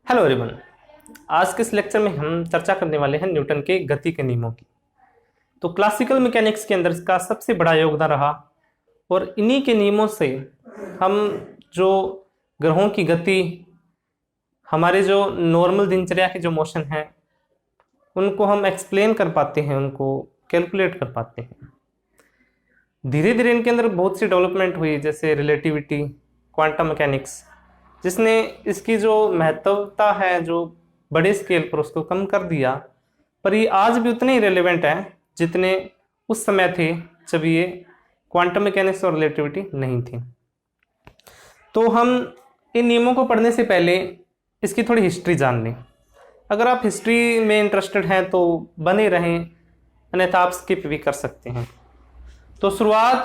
Hello everyone. आज के इस लेक्चर में हम चर्चा करने वाले हैं न्यूटन के गति के नियमों की। तो क्लासिकल मैकेनिक्स के अंदर इसका सबसे बड़ा योगदान रहा और इन्हीं के नियमों से हम जो ग्रहों की गति, हमारे जो नॉर्मल दिनचर्या के जो मोशन हैं, उनको हम एक्सप्लेन कर पाते हैं, उनको कैलकुलेट कर पाते हैं। धीरे धीरे इनके अंदर बहुत सी डेवलपमेंट हुई, जैसे रिलेटिविटी, क्वांटम मैकेनिक्स, जिसने इसकी जो महत्वता है जो बड़े स्केल पर उसको कम कर दिया। पर ये आज भी उतने ही रेलेवेंट हैं जितने उस समय थे जब ये क्वांटम मैकेनिक्स और रिलेटिविटी नहीं थी। तो हम इन नियमों को पढ़ने से पहले इसकी थोड़ी हिस्ट्री जान लें। अगर आप हिस्ट्री में इंटरेस्टेड हैं तो बने रहें, अन्यथा आप स्किप भी कर सकते हैं। तो शुरुआत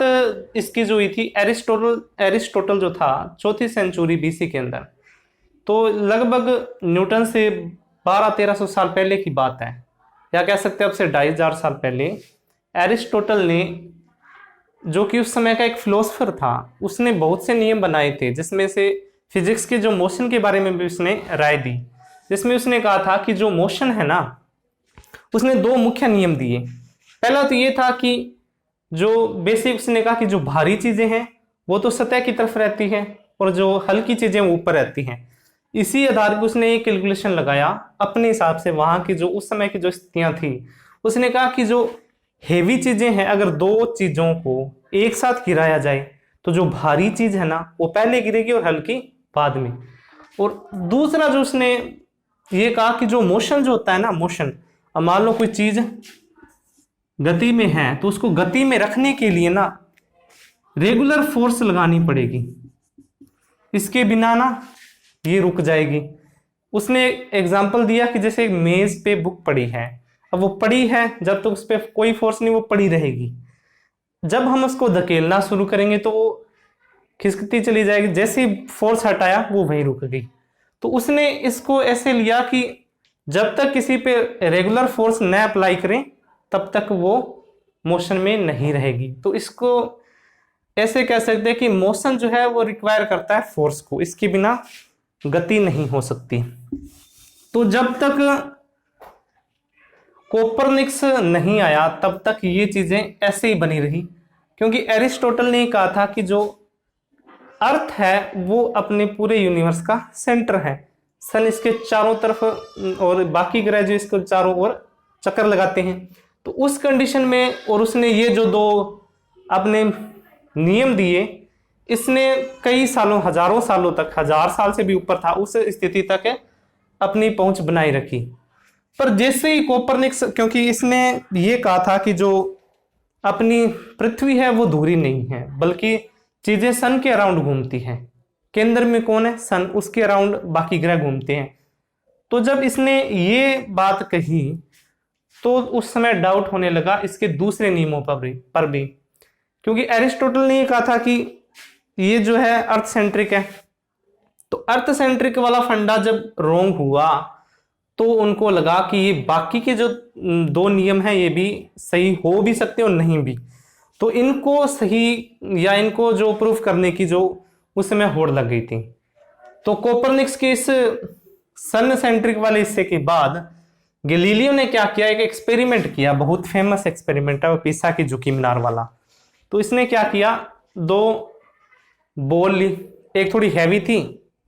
इसकी जो हुई थी, एरिस्टोटल जो था 4वीं सेंचुरी बीसी के अंदर, तो लगभग न्यूटन से 1200-1300 साल पहले की बात है, या कह सकते हैं अब से 2500 साल पहले एरिस्टोटल ने, जो कि उस समय का एक फिलोसफर था, उसने बहुत से नियम बनाए थे, जिसमें से फिजिक्स के जो मोशन के बारे में भी उसने राय दी। जिसमें उसने कहा था कि जो मोशन है ना, उसने दो मुख्य नियम दिए। पहला तो ये था कि जो बेसिक उसने कहा कि जो भारी चीजें हैं वो तो सतह की तरफ रहती हैं और जो हल्की चीजें वो ऊपर रहती हैं। इसी आधार पर उसने एक कैलकुलेशन लगाया अपने हिसाब से, वहां की जो उस समय की जो स्थितियां थी। उसने कहा कि जो हेवी चीजें हैं, अगर दो चीजों को एक साथ गिराया जाए तो जो भारी चीज है ना वो पहले गिरेगी और हल्की बाद में। और दूसरा जो उसने ये कहा कि जो मोशन जो होता है ना, मोशन, अब मान लो कोई चीज गति में है तो उसको गति में रखने के लिए ना रेगुलर फोर्स लगानी पड़ेगी, इसके बिना ना ये रुक जाएगी। उसने एग्जाम्पल दिया कि जैसे मेज पे बुक पड़ी है, अब वो पड़ी है, जब तक उस पर कोई फोर्स नहीं वो पड़ी रहेगी। जब हम उसको धकेलना शुरू करेंगे तो वो खिसकती चली जाएगी, जैसे ही फोर्स हटाया वो वहीं रुक गई। तो उसने इसको ऐसे लिया कि जब तक किसी पे रेगुलर फोर्स न अप्लाई करें तब तक वो मोशन में नहीं रहेगी। तो इसको ऐसे कह सकते हैं कि मोशन जो है वो रिक्वायर करता है फोर्स को, इसके बिना गति नहीं हो सकती। तो जब तक कोपरनिकस नहीं आया तब तक ये चीजें ऐसे ही बनी रही, क्योंकि एरिस्टोटल ने कहा था कि जो अर्थ है वो अपने पूरे यूनिवर्स का सेंटर है, सन इसके चारों तरफ और बाकी ग्रह जो इसके चारों ओर चक्कर लगाते हैं। तो उस कंडीशन में, और उसने ये जो दो अपने नियम दिए, इसने कई सालों, हजारों सालों तक, 1000 साल से भी ऊपर था, उस स्थिति तक अपनी पहुंच बनाई रखी। पर जैसे ही कोपरनिकस, क्योंकि इसने ये कहा था कि जो अपनी पृथ्वी है वो धुरी नहीं है, बल्कि चीजें सन के अराउंड घूमती हैं। केंद्र में कौन है? सन, उसके अराउंड बाकी ग्रह घूमते हैं। तो जब इसने ये बात कही तो उस समय डाउट होने लगा इसके दूसरे नियमों पर भी, क्योंकि एरिस्टोटल ने ये कहा था कि ये जो है अर्थ सेंट्रिक है। तो अर्थ सेंट्रिक वाला फंडा जब रोंग हुआ तो उनको लगा कि ये बाकी के जो दो नियम हैं ये भी सही हो भी सकते और नहीं भी। तो इनको सही या इनको जो प्रूफ करने की जो उस समय होड़ लग गई थी। तो कोपरनिकस के इस सन सेंट्रिक वाले हिस्से के बाद गैलीलियो ने क्या किया, एक एक्सपेरिमेंट किया, बहुत फेमस एक्सपेरिमेंट है वो, पिसा की झुकी मीनार वाला। तो इसने क्या किया, दो बॉल ली, एक थोड़ी हैवी थी,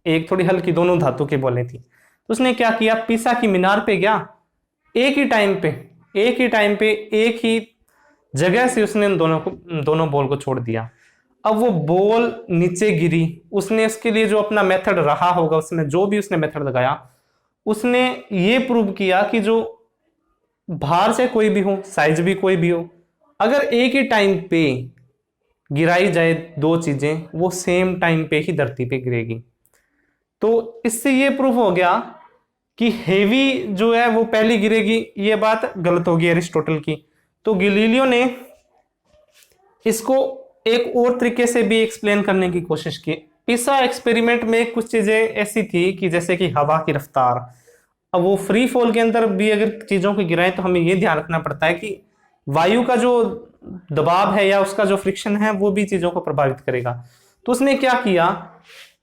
एक थोड़ी हल्की, दोनों धातु की बॉलें थी। तो उसने क्या किया, पिसा की मीनार पे गया, एक ही टाइम पे एक ही जगह से उसने दोनों बॉल को छोड़ दिया। अब वो बॉल नीचे गिरी। उसने इसके लिए जो अपना मेथड रहा होगा, उसमें जो भी उसने मेथड लगाया, उसने ये प्रूव किया कि जो भार से कोई भी हो, साइज भी कोई भी हो, अगर एक ही टाइम पे गिराई जाए दो चीजें, वो सेम टाइम पे ही धरती पे गिरेगी। तो इससे ये प्रूफ हो गया कि हेवी जो है वो पहले गिरेगी। ये बात गलत होगी एरिस्टोटल की। तो गैलीलियो ने इसको एक और तरीके से भी एक्सप्लेन करने की कोशिश की। पिसा एक्सपेरिमेंट में कुछ चीजें ऐसी थी कि जैसे कि हवा की रफ्तार, अब वो फ्री फॉल के अंदर भी अगर चीजों को गिराएं तो हमें ये ध्यान रखना पड़ता है कि वायु का जो दबाव है या उसका जो फ्रिक्शन है वो भी चीजों को प्रभावित करेगा। तो उसने क्या किया,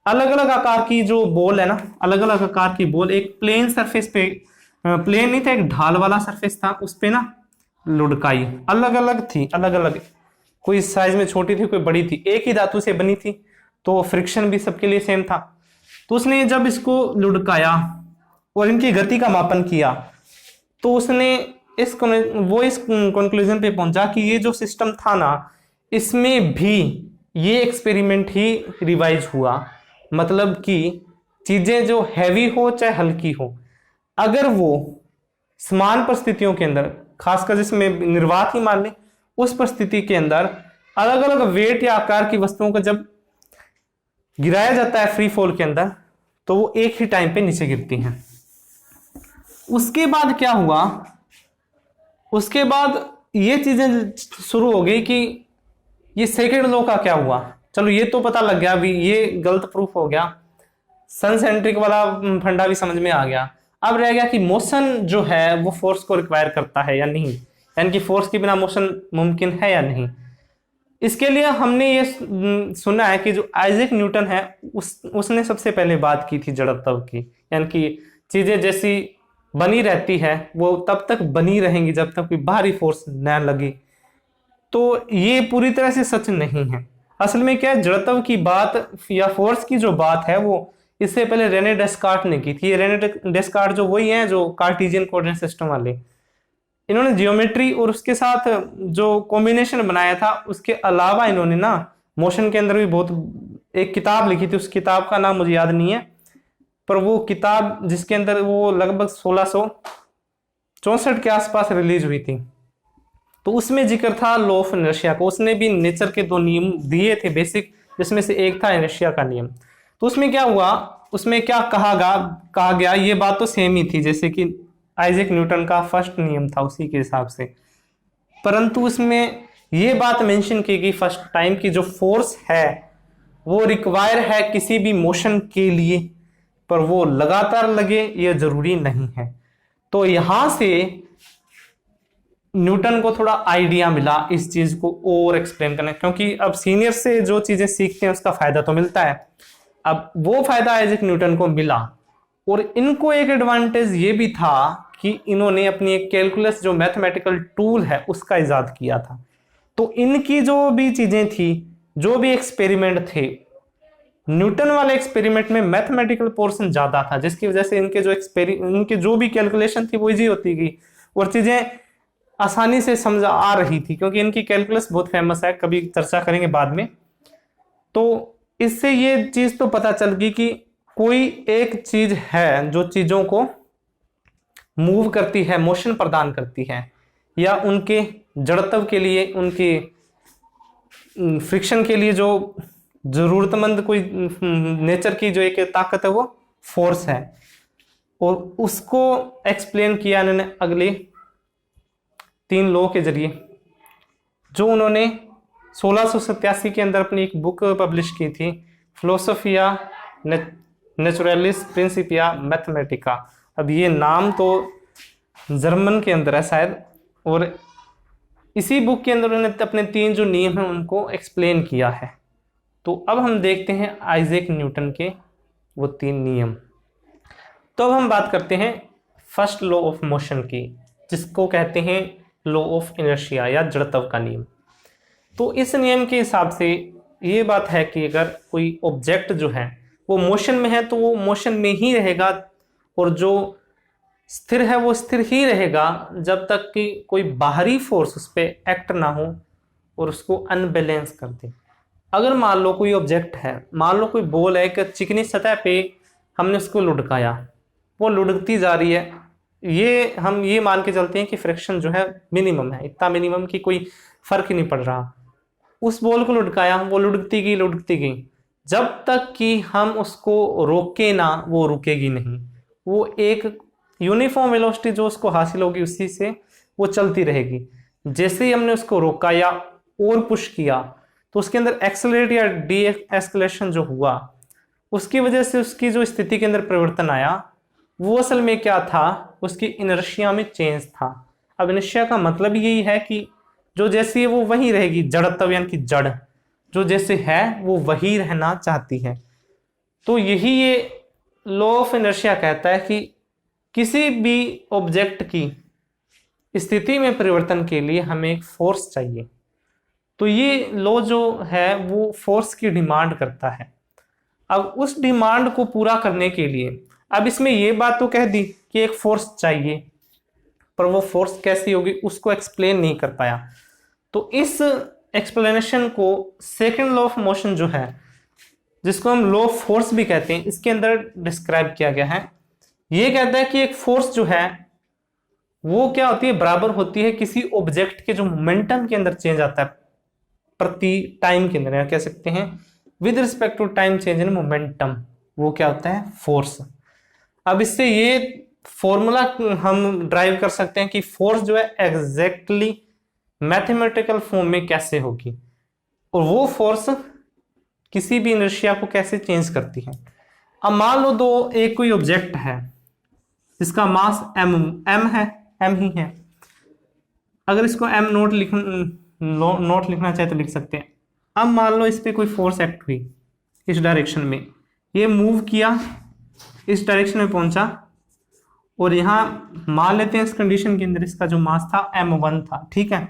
अलग अलग आकार की जो बॉल है ना, अलग अलग आकार की बॉल एक प्लेन सरफेस पे, प्लेन नहीं था, एक ढाल वाला सरफेस था, उस पे ना लुढ़काई, अलग अलग थी, अलग अलग, कोई साइज में छोटी थी, कोई बड़ी थी, एक ही धातु से बनी थी, तो फ्रिक्शन भी सबके लिए सेम था। तो उसने जब इसको लुढ़काया और इनकी गति का मापन किया, तो उसने इस कंक्लूजन पे पहुंचा कि ये जो सिस्टम था ना, इसमें भी ये एक्सपेरिमेंट ही रिवाइज हुआ। मतलब कि चीजें जो हैवी हो चाहे हल्की हो, अगर वो समान परिस्थितियों के अंदर, खासकर जिसमें निर्वात ही मान लें, उस परिस्थिति के अंदर अलग अलग वेट या आकार की वस्तुओं को जब गिराया जाता है फ्री फॉल के अंदर, तो वो एक ही टाइम पे नीचे गिरती हैं। उसके बाद क्या हुआ, उसके बाद ये चीजें शुरू हो गई कि ये सेकेंड लॉ का क्या हुआ। चलो ये तो पता लग गया, अभी ये गलत प्रूफ हो गया, सन सेंट्रिक वाला फंडा भी समझ में आ गया। अब रह गया कि मोशन जो है वो फोर्स को रिक्वायर करता है या नहीं, यानी कि फोर्स के बिना मोशन मुमकिन है या नहीं। इसके लिए हमने ये सुना है कि जो आइजैक न्यूटन है उसने सबसे पहले बात की थी जड़त्व की, यानी कि चीजें जैसी बनी रहती है वो तब तक बनी रहेंगी जब तक कोई बाहरी फोर्स न लगे। तो ये पूरी तरह से सच नहीं है। असल में क्या है, जड़त्व की बात या फोर्स की जो बात है वो इससे पहले रेने डेस्कार्ट ने की थी। ये रेने डेस्कार्ट जो वही है जो कार्टेशियन कोऑर्डिनेट सिस्टम वाले, इन्होंने जियोमेट्री और उसके साथ जो कॉम्बिनेशन बनाया था, उसके अलावा इन्होंने ना मोशन के अंदर भी बहुत एक किताब लिखी थी। उस किताब का नाम मुझे याद नहीं है, पर वो किताब जिसके अंदर वो लगभग 1664 के आसपास रिलीज हुई थी, तो उसमें जिक्र था लॉ ऑफ इनर्शिया को। उसने भी नेचर के 2 नियम दिए थे बेसिक, जिसमें से एक था इनर्शिया का नियम। तो उसमें क्या हुआ, उसमें क्या कहा गया, ये बात तो सेम ही थी जैसे कि आइजैक न्यूटन का फर्स्ट नियम था उसी के हिसाब से, परंतु उसमें ये बात मेंशन की गई फर्स्ट टाइम की जो फोर्स है वो रिक्वायर है किसी भी मोशन के लिए, पर वो लगातार लगे ये जरूरी नहीं है। तो यहां से न्यूटन को थोड़ा आइडिया मिला इस चीज को और एक्सप्लेन करने, क्योंकि अब सीनियर से जो चीजें सीखते हैं उसका फायदा तो मिलता है। अब वो फायदा आइजैक न्यूटन को मिला, और इनको एक एडवांटेज ये भी था कि इन्होंने अपनी एक कैलकुलस जो मैथमेटिकल टूल है उसका इजाद किया था। तो इनकी जो भी चीजें थी, जो भी एक्सपेरिमेंट थे, न्यूटन वाले एक्सपेरिमेंट में मैथमेटिकल पोर्शन ज्यादा था, जिसकी वजह से इनके जो भी कैलकुलेशन थी वो इजी होती गई और चीजें आसानी से समझ आ रही थी, क्योंकि इनकी कैलकुलस बहुत फेमस है, कभी चर्चा करेंगे बाद में। तो इससे ये चीज तो पता चल गई कि कोई एक चीज है जो चीजों को मूव करती है, मोशन प्रदान करती है, या उनके जड़त्व के लिए, उनके फ्रिक्शन के लिए जो जरूरतमंद कोई नेचर की जो एक ताकत है वो फोर्स है। और उसको एक्सप्लेन किया इन्होंने अगले 3 लॉ के जरिए, जो उन्होंने 1687 के अंदर अपनी एक बुक पब्लिश की थी, फिलोसोफिया नेचुरलिस प्रिंसिपिया मैथमेटिका। अब ये नाम तो जर्मन के अंदर है शायद, और इसी बुक के अंदर उन्होंने अपने 3 जो नियम हैं उनको एक्सप्लेन किया है। तो अब हम देखते हैं आइजैक न्यूटन के वो 3 नियम। तो अब हम बात करते हैं फर्स्ट लॉ ऑफ मोशन की, जिसको कहते हैं लॉ ऑफ इनर्शिया या जड़त्व का नियम। तो इस नियम के हिसाब से ये बात है कि अगर कोई ऑब्जेक्ट जो है वो मोशन में है तो वो मोशन में ही रहेगा, और जो स्थिर है वो स्थिर ही रहेगा जब तक कि कोई बाहरी फोर्स उस पर एक्ट ना हो और उसको अनबैलेंस कर दे। अगर मान लो कोई ऑब्जेक्ट है, मान लो कोई बॉल है, कि चिकनी सतह पे हमने उसको लुढ़काया, वो लुढ़कती जा रही है, ये हम ये मान के चलते हैं कि फ्रिक्शन जो है मिनिमम है, इतना मिनिमम कि कोई फर्क ही नहीं पड़ रहा। उस बॉल को लुढ़काया, वो लुढ़कती गई, जब तक कि हम उसको रोके ना वो रुकेगी नहीं। वो एक यूनिफॉर्म वेलोसिटी जो उसको हासिल होगी उसी से वो चलती रहेगी। जैसे ही हमने उसको रोका या और पुश किया तो उसके अंदर एक्सेलरेट या डी एक्सेलरेशन जो हुआ, उसकी वजह से उसकी जो स्थिति के अंदर परिवर्तन आया वो असल में क्या था, उसकी इनर्शिया में चेंज था। अब इनर्शिया का मतलब यही है कि जो जैसी है वो वही रहेगी, जड़त्व यानी कि जड़ जो जैसे है वो वही रहना चाहती है। तो यही ये लॉ ऑफ इनर्शिया कहता है कि किसी भी ऑब्जेक्ट की स्थिति में परिवर्तन के लिए हमें एक फोर्स चाहिए। तो ये लॉ जो है वो फोर्स की डिमांड करता है। अब उस डिमांड को पूरा करने के लिए, अब इसमें ये बात तो कह दी कि एक फोर्स चाहिए, पर वो फोर्स कैसी होगी उसको एक्सप्लेन नहीं कर पाया। तो इस एक्सप्लेनेशन को सेकंड लॉ ऑफ मोशन जो है, जिसको हम लॉ ऑफ फोर्स भी कहते हैं, इसके अंदर डिस्क्राइब किया गया है। ये कहता है कि एक फोर्स जो है वो क्या होती है, बराबर होती है किसी ऑब्जेक्ट के जो मोमेंटम के अंदर चेंज आता है प्रति टाइम के अंदर, या कह सकते हैं with respect to time change in momentum, वो क्या होता है, फोर्स। अब इससे ये फॉर्मूला हम ड्राइव कर सकते हैं कि फोर्स जो है एग्जैक्टली मैथमेटिकल फॉर्म में कैसे होगी, और वो फोर्स किसी भी इनर्शिया को कैसे चेंज करती है। अब मान लो एक कोई ऑब्जेक्ट है जिसका मास m है, m ही है। अगर इसको m नोट लिखना चाहे तो लिख सकते हैं। अब मान लो इस पे कोई फोर्स एक्ट हुई इस डायरेक्शन में, ये मूव किया, इस डायरेक्शन में पहुंचा, और यहाँ मान लेते हैं इस कंडीशन के अंदर इसका जो मास था m1 था, ठीक है।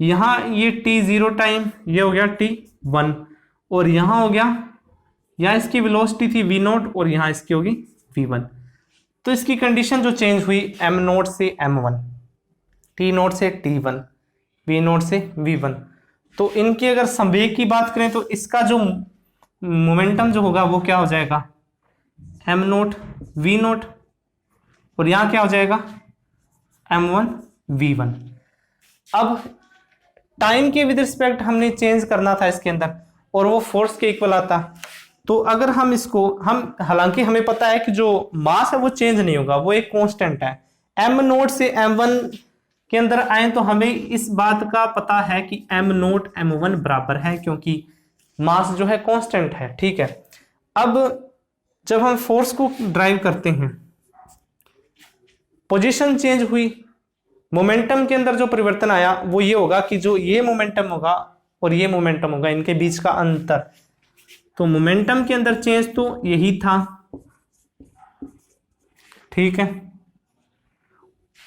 यहाँ ये t0 टाइम, ये हो गया t1, और यहाँ हो गया, यहाँ इसकी वेलोसिटी थी v0 और यहाँ इसकी होगी v1। तो इसकी कंडीशन जो चेंज हुई m0 से m1, t0 से t1, v0 से v1। तो इनकी अगर संवेग की बात करें तो इसका जो मोमेंटम जो होगा वो क्या हो जाएगा, m0 v0, और यहाँ क्या हो जाएगा m1 v1। अब टाइम के विद रिस्पेक्ट हमने चेंज करना था इसके अंदर, और वो फोर्स के इक्वल आता। तो अगर हम इसको, हम हालांकि हमें पता है कि जो मास है वो चेंज नहीं होगा, वो एक कांस्टेंट है। m0 से m1 के अंदर आए तो हमें इस बात का पता है कि m0 m1 बराबर है, क्योंकि मास जो है कांस्टेंट है, ठीक है। अब जब हम फोर्स को ड्राइव करते हैं, पोजीशन चेंज हुई, मोमेंटम के अंदर जो परिवर्तन आया वो ये होगा कि जो ये मोमेंटम होगा और ये मोमेंटम होगा, इनके बीच का अंतर। तो मोमेंटम के अंदर चेंज तो यही था, ठीक है।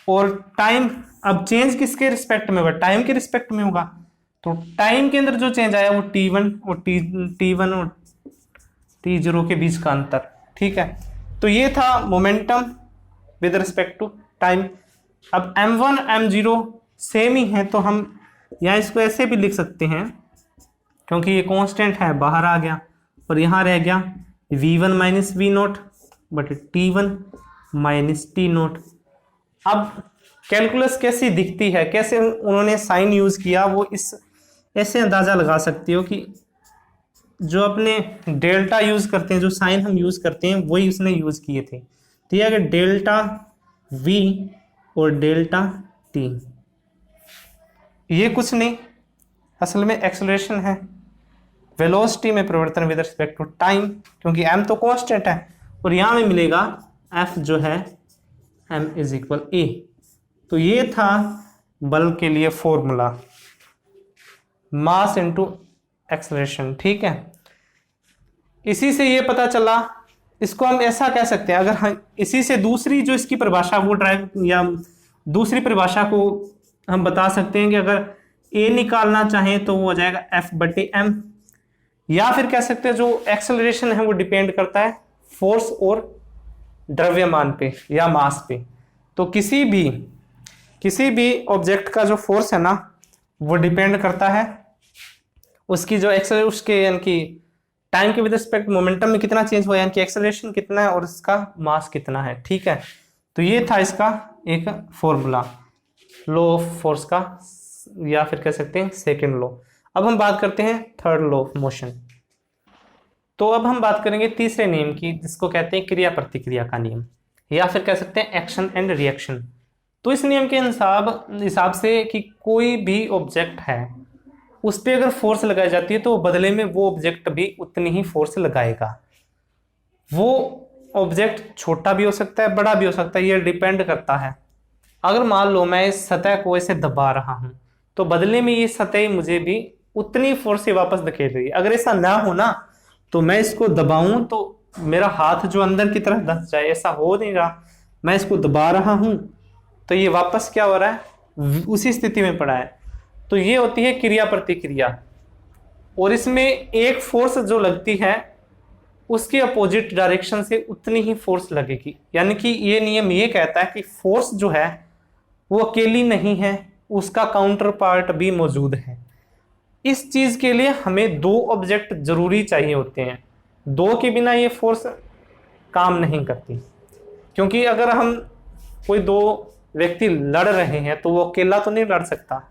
और टाइम, अब चेंज किसके रिस्पेक्ट में होगा, टाइम के रिस्पेक्ट में होगा। तो टाइम के अंदर जो चेंज आया वो t1 और t1 और t0 के बीच का अंतर, ठीक है। तो ये था momentum with respect to time. अब m1 m0 सेम ही है, तो हम यहाँ इसको ऐसे भी लिख सकते हैं, क्योंकि ये कांस्टेंट है, बाहर आ गया, और यहाँ रह गया v1 minus v0 but t1 minus t0। अब कैलकुलस कैसी दिखती है, कैसे उन्होंने साइन यूज किया, वो इस ऐसे अंदाजा लगा सकते हो कि जो अपने डेल्टा यूज करते हैं, जो साइन हम यूज करते हैं वही उसने यूज किए थे। तो ये अगर डेल्टा v और डेल्टा t, ये कुछ नहीं, असल में एक्सेलरेशन है, वेलोसिटी में परिवर्तन विद रिस्पेक्ट टू टाइम, क्योंकि m तो कांस्टेंट है, और यहाँ में मिलेगा f जो है m इज इक्वल a। तो ये था बल के लिए फॉर्मूला, मास इनटू एक्सेलरेशन, ठीक है। इसी से ये पता चला, इसको हम ऐसा कह सकते हैं, अगर हम इसी से दूसरी जो इसकी परिभाषा वो ड्राइव, या दूसरी परिभाषा को हम बता सकते हैं कि अगर a निकालना चाहें तो वो हो जाएगा F/m, या फिर कह सकते हैं जो एक्सेलरेशन है वो डिपेंड करता है फोर्स और द्रव्यमान पे या मास पे। तो किसी भी ऑब्जेक्ट का जो फोर्स है ना वो डिपेंड करता है उसकी जो उसके यानी कि टाइम के विद रिस्पेक्ट मोमेंटम में कितना चेंज हुआ, यानी कि एक्सेलरेशन कितना है और इसका मास कितना है, ठीक है। तो ये था इसका एक फॉर्मूला लॉ ऑफ फोर्स का, या फिर कह सकते हैं सेकंड लॉ। अब हम बात करते हैं थर्ड लॉ ऑफ मोशन। तो अब हम बात करेंगे तीसरे नियम की, जिसको कहते हैं क्रिया प्रतिक्रिया का नियम, या फिर कह सकते हैं एक्शन एंड रिएक्शन। तो इस नियम के हिसाब से कि कोई भी ऑब्जेक्ट है उस पर अगर फोर्स लगाई जाती है तो बदले में वो ऑब्जेक्ट भी उतनी ही फोर्स लगाएगा। वो ऑब्जेक्ट छोटा भी हो सकता है, बड़ा भी हो सकता है, ये डिपेंड करता है। अगर मान लो मैं इस सतह को ऐसे दबा रहा हूं तो बदले में ये सतह मुझे भी उतनी फोर्स से वापस धकेल रही है। अगर ऐसा ना हो ना तो मैं इसको दबाऊं तो मेरा हाथ जो अंदर की तरफ धंस जाए, ऐसा हो नहीं रहा। मैं इसको दबा रहा हूं तो ये वापस क्या हो रहा है, उसी स्थिति में पड़ा है। तो ये होती है क्रिया प्रतिक्रिया। और इसमें एक फोर्स जो लगती है उसके अपोजिट डायरेक्शन से उतनी ही फोर्स लगेगी। यानी कि ये नियम ये कहता है कि फोर्स जो है वो अकेली नहीं है, उसका काउंटर पार्ट भी मौजूद है। इस चीज के लिए हमें दो ऑब्जेक्ट जरूरी चाहिए होते हैं, दो के बिना ये फोर्स काम नहीं करती। क्योंकि अगर हम कोई दो व्यक्ति लड़ रहे हैं तो वो अकेला तो नहीं लड़ सकता,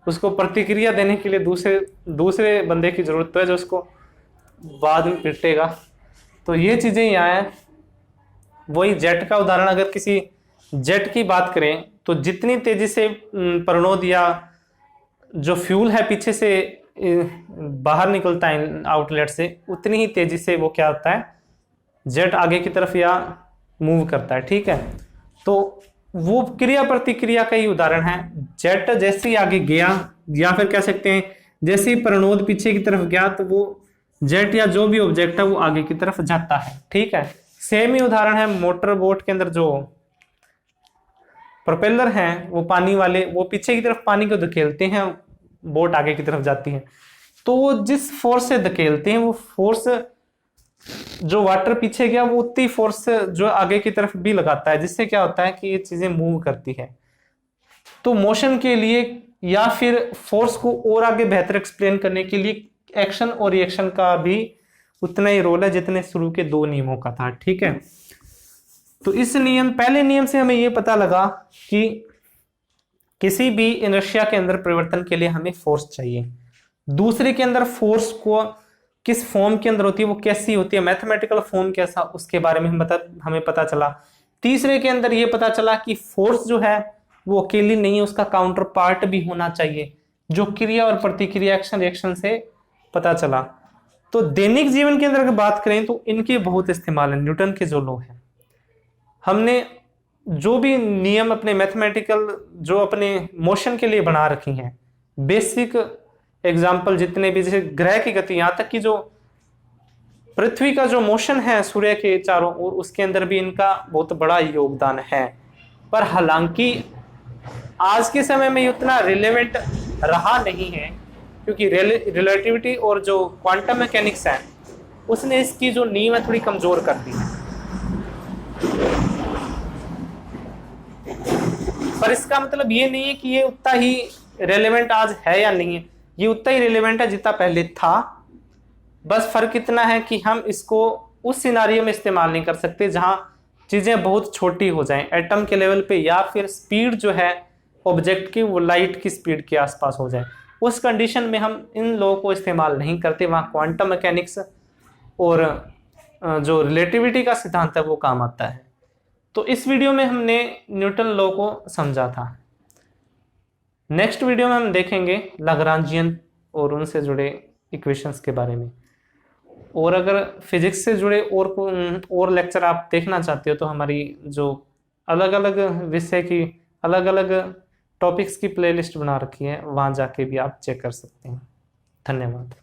उसको प्रतिक्रिया देने के लिए दूसरे बंदे की जरूरत है जो उसको बाद में पिटेगा। तो ये चीजें यहाँ है। वही जेट का उदाहरण, अगर किसी जेट की बात करें तो जितनी तेजी से प्रणोद या जो फ्यूल है पीछे से बाहर निकलता है आउटलेट से, उतनी ही तेजी से वो क्या होता है, जेट आगे की तरफ या मूव करता है। ठीक है, तो वो क्रिया प्रतिक्रिया का ही उदाहरण है। जेट जैसे ही आगे गया, या फिर कह सकते हैं जैसे ही प्रणोद पीछे की तरफ गया, तो वो जेट या जो भी ऑब्जेक्ट है वो आगे की तरफ जाता है। ठीक है, सेम ही उदाहरण है मोटर बोट के अंदर जो प्रोपेलर हैं वो पानी वाले, वो पीछे की तरफ पानी को धकेलते हैं, बोट आगे की तरफ जाती है। तो वो जिस फोर्स से धकेलते हैं वो फोर्स जो वाटर पीछे गया वो उतनी फोर्स जो आगे की तरफ भी लगाता है, जिससे क्या होता है कि ये चीजें मूव करती है। तो मोशन के लिए या फिर फोर्स को और आगे बेहतर एक्सप्लेन करने के लिए एक्शन और रिएक्शन का भी उतना ही रोल है जितने शुरू के दो नियमों का था। ठीक है, तो इस पहले नियम से हमें यह पता लगा कि किसी भी इनर्शिया के अंदर परिवर्तन के लिए हमें फोर्स चाहिए। दूसरे के अंदर फोर्स को किस फॉर्म के अंदर होती है, वो कैसी होती है, मैथमेटिकल फॉर्म कैसा, उसके बारे में हमें पता चला। तीसरे के अंदर यह पता चला कि फोर्स जो है वो अकेली नहीं है, उसका काउंटर पार्ट भी होना चाहिए, जो क्रिया और प्रतिक्रिया एक्शन रिएक्शन से पता चला। तो दैनिक जीवन के अंदर अगर बात करें तो इनके बहुत इस्तेमाल है। न्यूटन के जो लॉ है, हमने जो भी नियम अपने मैथमेटिकल जो अपने मोशन के लिए बना रखी हैं, बेसिक एग्जाम्पल जितने भी, जैसे ग्रह की गति, यहाँ तक कि जो पृथ्वी का जो मोशन है सूर्य के चारों ओर, उसके अंदर भी इनका बहुत बड़ा योगदान है। पर हालांकि आज के समय में उतना रिलेवेंट रहा नहीं है, क्योंकि रिलेटिविटी और जो क्वांटम मैकेनिक्स है उसने इसकी जो नींव है थोड़ी कमजोर कर दी है। पर इसका मतलब ये नहीं है कि ये उतना ही रेलेवेंट आज है या नहीं है, ये उतना ही रेलेवेंट है जितना पहले था। बस फर्क इतना है कि हम इसको उस सिनारियो में इस्तेमाल नहीं कर सकते जहां चीजें बहुत छोटी हो जाएं, एटम के लेवल पे, या फिर स्पीड जो है ऑब्जेक्ट की वो लाइट की स्पीड के आसपास हो जाए। उस कंडीशन में हम इन लॉ को इस्तेमाल नहीं करते, वहां क्वांटम मैकेनिक्स और जो रिलेटिविटी का सिद्धांत है वो काम आता है। तो इस वीडियो में हमने न्यूटन लॉ को समझा था। नेक्स्ट वीडियो में हम देखेंगे लाग्रांजियन और उनसे जुड़े इक्वेशंस के बारे में। और अगर फिजिक्स से जुड़े और लेक्चर आप देखना चाहते हो तो हमारी जो अलग अलग विषय की अलग अलग टॉपिक्स की प्लेलिस्ट बना रखी है, वहाँ जाके भी आप चेक कर सकते हैं। धन्यवाद।